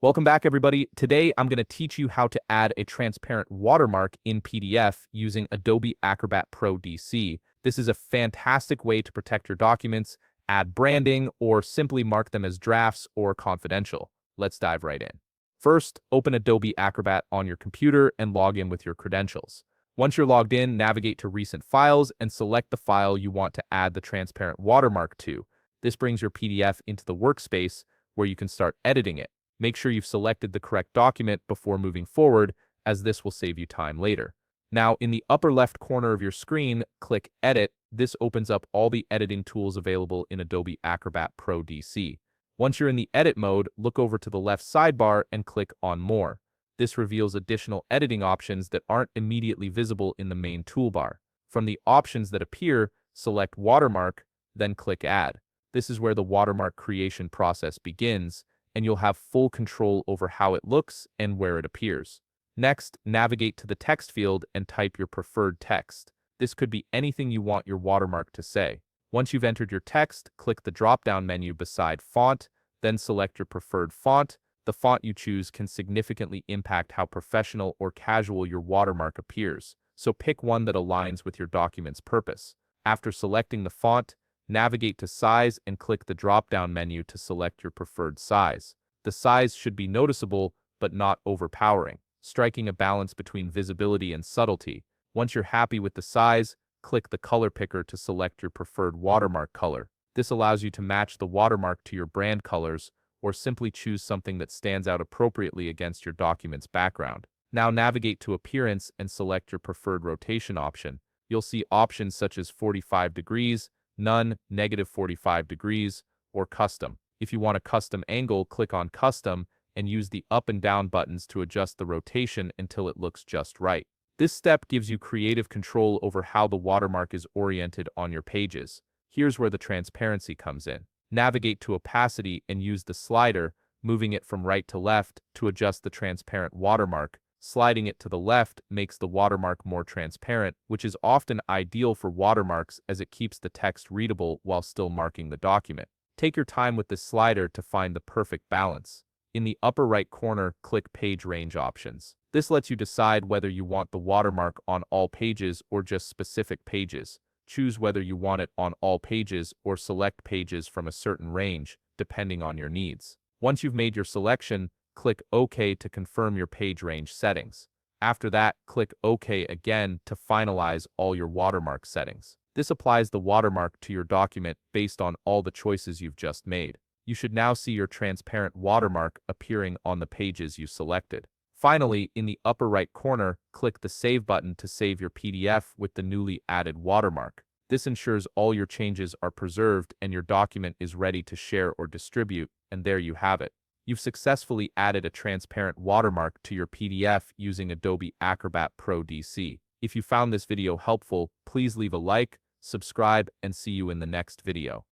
Welcome back, everybody. Today, I'm going to teach you how to add a transparent watermark in PDF using Adobe Acrobat Pro DC. This is a fantastic way to protect your documents, add branding, or simply mark them as drafts or confidential. Let's dive right in. First, open Adobe Acrobat on your computer and log in with your credentials. Once you're logged in, navigate to Recent Files and select the file you want to add the transparent watermark to. This brings your PDF into the workspace where you can start editing it. Make sure you've selected the correct document before moving forward, as this will save you time later. Now, in the upper left corner of your screen, click Edit. This opens up all the editing tools available in Adobe Acrobat Pro DC. Once you're in the edit mode, look over to the left sidebar and click on More. This reveals additional editing options that aren't immediately visible in the main toolbar. From the options that appear, select Watermark, then click Add. This is where the watermark creation process begins, and you'll have full control over how it looks and where it appears. Next, navigate to the text field and type your preferred text. This could be anything you want your watermark to say. Once you've entered your text, click the drop-down menu beside Font, then select your preferred font. The font you choose can significantly impact how professional or casual your watermark appears, so pick one that aligns with your document's purpose. After selecting the font, navigate to Size and click the drop-down menu to select your preferred size. The size should be noticeable, but not overpowering, striking a balance between visibility and subtlety. Once you're happy with the size, click the color picker to select your preferred watermark color. This allows you to match the watermark to your brand colors, or simply choose something that stands out appropriately against your document's background. Now navigate to Appearance and select your preferred rotation option. You'll see options such as 45 degrees, None, -45 degrees, or Custom. If you want a custom angle, click on Custom and use the up and down buttons to adjust the rotation until it looks just right. This step gives you creative control over how the watermark is oriented on your pages. Here's where the transparency comes in. Navigate to Opacity and use the slider, moving it from right to left to adjust the transparent watermark. Sliding it to the left makes the watermark more transparent, which is often ideal for watermarks as it keeps the text readable while still marking the document. Take your time with this slider to find the perfect balance. In the upper right corner, click Page Range Options. This lets you decide whether you want the watermark on all pages or just specific pages. Choose whether you want it on all pages or select pages from a certain range, depending on your needs. Once you've made your selection, click OK to confirm your page range settings. After that, click OK again to finalize all your watermark settings. This applies the watermark to your document based on all the choices you've just made. You should now see your transparent watermark appearing on the pages you selected. Finally, in the upper right corner, click the Save button to save your PDF with the newly added watermark. This ensures all your changes are preserved and your document is ready to share or distribute, and there you have it. You've successfully added a transparent watermark to your PDF using Adobe Acrobat Pro DC. If you found this video helpful, please leave a like, subscribe, and see you in the next video.